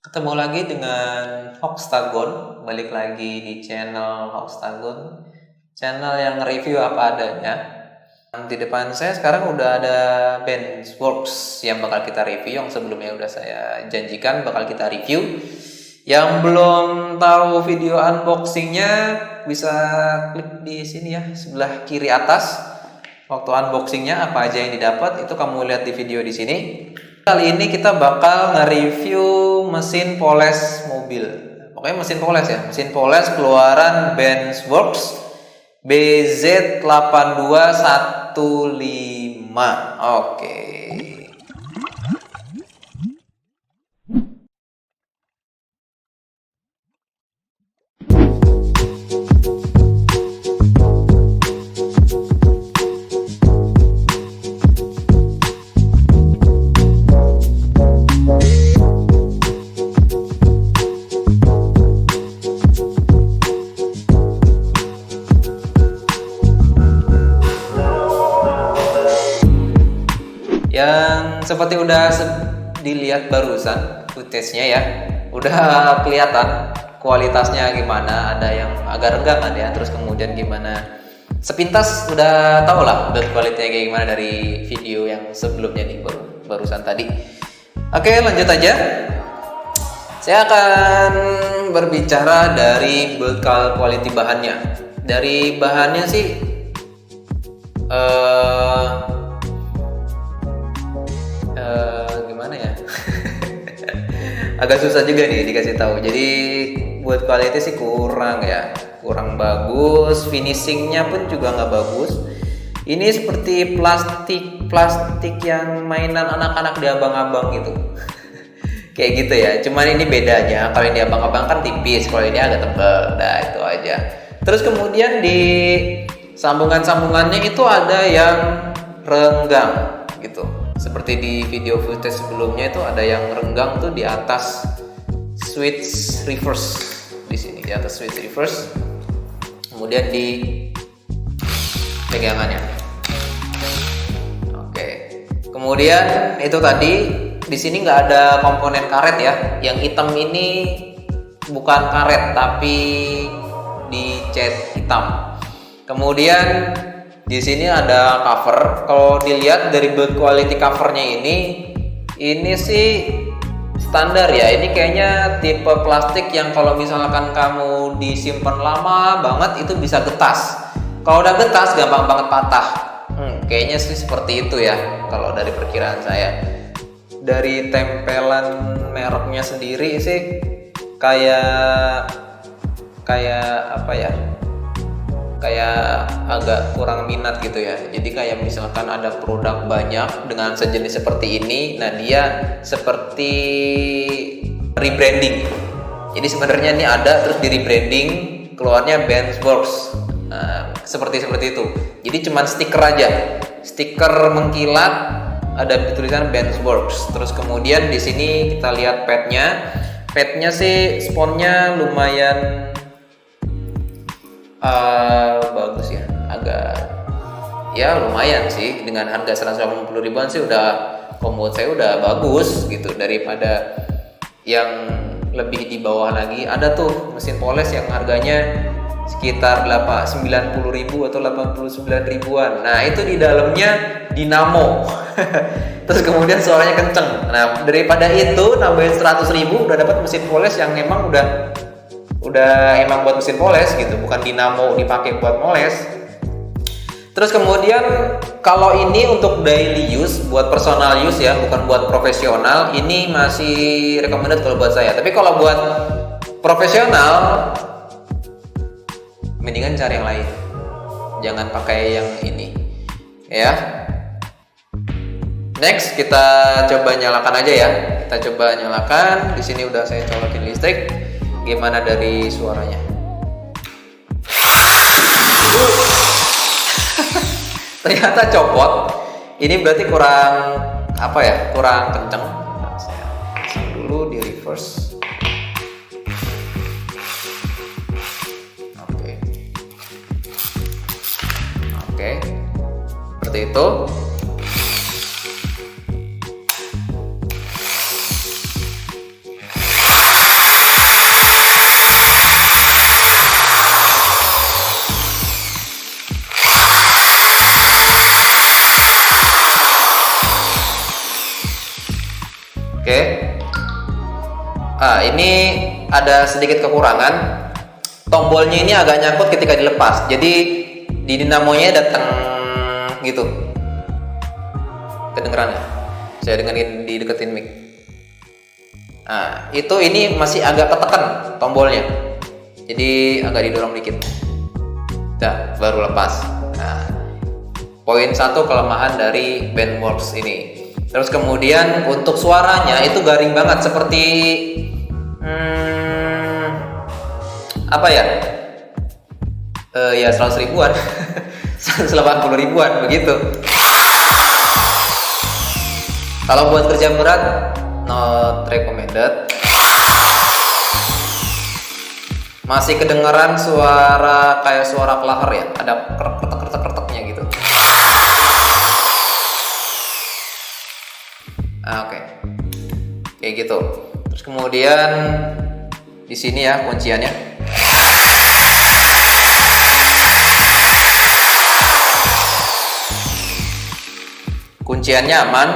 Ketemu lagi dengan Hoxtagon, balik lagi di channel Hoxtagon, channel yang review apa adanya. Di depan saya sekarang udah ada Benchworks yang bakal kita review, yang sebelumnya udah saya janjikan bakal kita review. Yang belum tahu video unboxingnya bisa klik di sini ya, sebelah kiri atas. Waktu unboxingnya apa aja yang didapat itu kamu lihat di video di sini. Kali ini kita bakal nge-review mesin poles mobil. Pokoknya mesin poles ya, mesin poles keluaran Benchworks BZ8215. Oke. Yang seperti udah dilihat barusan footage-nya ya, udah kelihatan kualitasnya gimana, ada yang agak renggang ada ya, terus kemudian gimana sepintas udah tau lah build quality-nya kayak gimana dari video yang sebelumnya nih barusan tadi. Oke, lanjut aja. Saya akan berbicara dari build quality bahannya. Dari bahannya sih gimana ya? Agak susah juga nih dikasih tahu. Jadi buat quality sih kurang ya, kurang bagus. Finishingnya pun juga nggak bagus. Ini seperti plastik yang mainan anak-anak di abang-abang gitu. Kayak gitu ya. Cuman ini bedanya, kalau ini abang-abang kan tipis, kalau ini agak tebal. Nah itu aja. Terus kemudian di sambungan-sambungannya itu ada yang renggang gitu. Seperti di video footage sebelumnya itu ada yang renggang tuh di atas switch reverse, di sini di atas switch reverse, kemudian di pegangannya. Oke, kemudian itu tadi di sini nggak ada komponen karet ya, yang hitam ini bukan karet tapi dicat hitam. Kemudian di sini ada cover. Kalau dilihat dari build quality covernya ini sih standar ya. Ini kayaknya tipe plastik yang kalau misalkan kamu disimpan lama banget itu bisa getas. Kalau udah getas gampang banget patah. Kayaknya sih seperti itu ya kalau dari perkiraan saya. Dari tempelan mereknya sendiri sih kayak apa ya? Kayak agak kurang minat gitu ya. Jadi kayak misalkan ada produk banyak dengan sejenis seperti ini, nah dia seperti rebranding. Jadi sebenarnya ini ada terus di rebranding keluarnya Benchworks. Nah, seperti itu. Jadi cuman stiker aja, stiker mengkilat ada tulisan Benchworks. Terus kemudian di sini kita lihat padnya sih sponnya lumayan bagus ya, agak ya lumayan sih, dengan harga 180 ribuan sih udah kombo saya udah bagus gitu, daripada yang lebih di bawah lagi. Ada tuh mesin poles yang harganya sekitar 90 ribu atau 89 ribuan. Nah itu di dalamnya dinamo terus kemudian suaranya kenceng. Nah daripada itu nambahin 100 ribu udah dapat mesin poles yang emang udah emang buat mesin poles gitu, bukan dinamo dipakai buat moles. Terus kemudian kalau ini untuk daily use, buat personal use ya, bukan buat profesional, ini masih recommended kalau buat saya. Tapi kalau buat profesional mendingan cari yang lain, jangan pakai yang ini ya. Next kita coba nyalakan aja ya. Kita coba nyalakan. Di sini udah saya colokin listrik. Gimana dari suaranya? Ternyata copot. Ini berarti kurang apa ya? Kurang kenceng. Saya pasang dulu di reverse. Oke. Seperti itu. Oke. Ini ada sedikit kekurangan. Tombolnya ini agak nyangkut ketika dilepas. Jadi di dinamonya datang gitu. Kedengeran ya? Saya dengerin dideketin mic. Ini masih agak ketekan tombolnya. Jadi agak didorong dikit. Baru lepas. Poin satu kelemahan dari Bandworks ini. Terus kemudian untuk suaranya itu garing banget seperti apa ya? Ya 100 ribuan, 180 ribuan begitu. Kalau buat kerja berat, not recommended. Masih kedengeran suara kayak suara kelahar ya, ada kertek-kertek-kerteknya gitu. Oke. Kayak gitu. Terus kemudian di sini ya kunciannya. Kunciannya aman,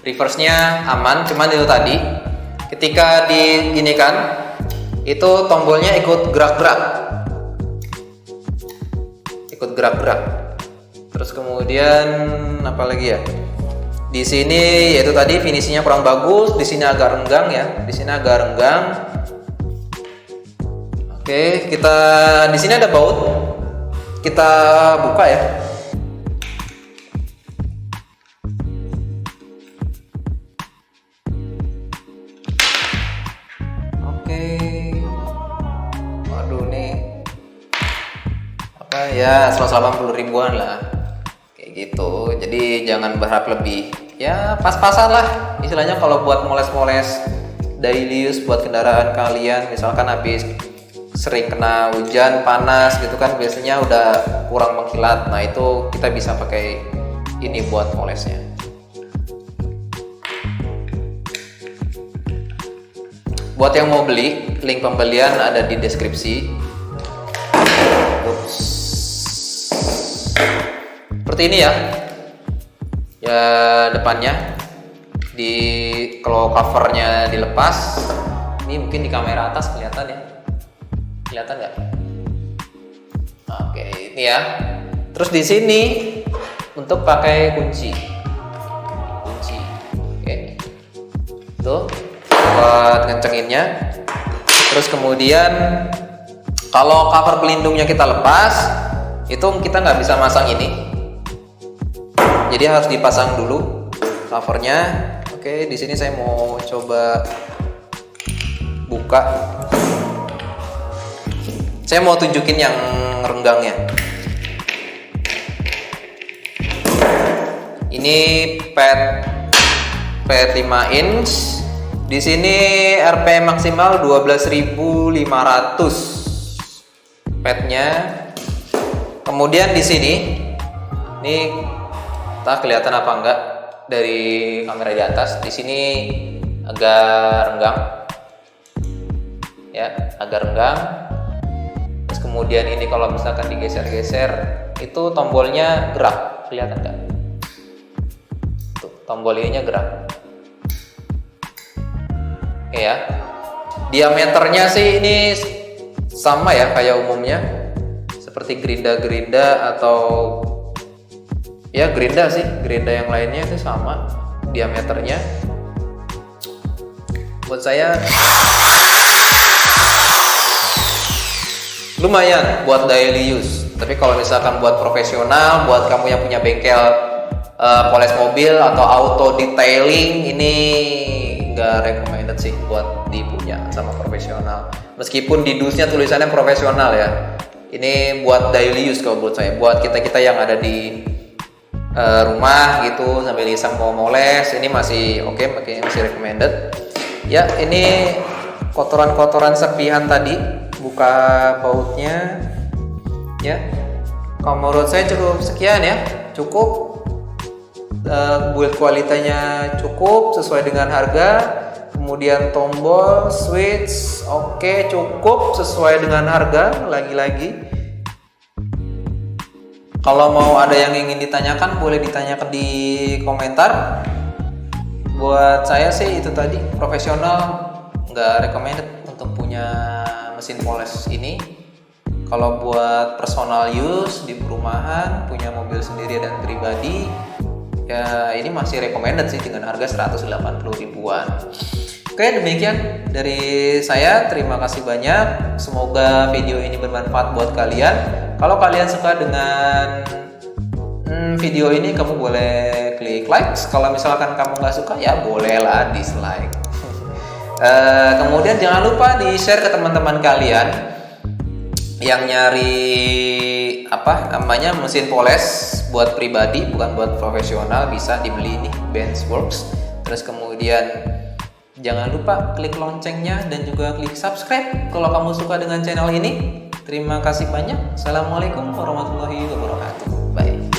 reverse-nya aman, cuman itu tadi ketika diginikan itu tombolnya ikut gerak-gerak. Terus kemudian apa lagi ya? Di sini yaitu tadi finishingnya kurang bagus, di sini agak renggang ya, Oke, kita di sini ada baut. Kita buka ya. Oke. Waduh nih. Apa ya 180 ribuan lah. Kayak gitu. Jadi jangan berharap lebih. Ya pas-pasan lah. Istilahnya kalau buat moles-moles daily use buat kendaraan kalian, misalkan habis sering kena hujan panas gitu kan, biasanya udah kurang mengkilat. Nah itu kita bisa pakai ini buat molesnya. Buat yang mau beli, link pembelian ada di deskripsi. Seperti ini ya. Ya depannya. Kalau covernya dilepas, ini mungkin di kamera atas kelihatan ya. Kelihatan nggak? Oke, ini ya. Terus di sini untuk pakai kunci. Oke. Tuh buat ngencenginnya. Terus kemudian kalau cover pelindungnya kita lepas, itu kita nggak bisa masang ini. Jadi harus dipasang dulu covernya. Oke, di sini saya mau coba buka. Saya mau tunjukin yang renggangnya. Ini pad 5 inch. Di sini RPM maksimal 12.500 padnya. Kemudian di sini, ini entah kelihatan apa enggak dari kamera di atas. Di sini agak renggang, ya, agak renggang. Terus kemudian ini kalau misalkan digeser-geser, itu tombolnya gerak, kelihatan nggak? Tuh, tombol ininya gerak. Oke ya. Diameternya sih ini sama ya kayak umumnya, seperti gerinda-gerinda atau ya gerinda yang lainnya itu sama diameternya. Buat saya lumayan buat daily use, tapi kalau misalkan buat profesional, buat kamu yang punya bengkel poles mobil atau auto detailing, ini nggak recommended sih buat dipunya sama profesional. Meskipun di dusnya tulisannya profesional ya, ini buat daily use kalau buat saya, buat kita yang ada di rumah gitu sambil iseng mau moles, ini masih oke, masih recommended. Ya, ini kotoran-kotoran serpihan tadi, buka bautnya ya. Kalau menurut saya cukup sekian ya, cukup. Build kualitasnya cukup sesuai dengan harga. Kemudian tombol, switch, oke, cukup sesuai dengan harga. Lagi-lagi kalau mau ada yang ingin ditanyakan, boleh ditanyakan di komentar. Buat saya sih itu tadi, profesional nggak recommended untuk punya mesin poles ini. Kalau buat personal use di perumahan, punya mobil sendiri dan pribadi, ya ini masih recommended sih dengan harga 180 ribuan. Oke, demikian dari saya. Terima kasih banyak. Semoga video ini bermanfaat buat kalian. Kalau kalian suka dengan video ini, kamu boleh klik like. Kalau misalkan kamu nggak suka, ya bolehlah dislike. Kemudian jangan lupa di-share ke teman-teman kalian yang nyari mesin poles buat pribadi, bukan buat profesional. Bisa dibeli nih, Benchworks. Terus kemudian jangan lupa klik loncengnya dan juga klik subscribe kalau kamu suka dengan channel ini. Terima kasih banyak. Assalamualaikum warahmatullahi wabarakatuh. Bye.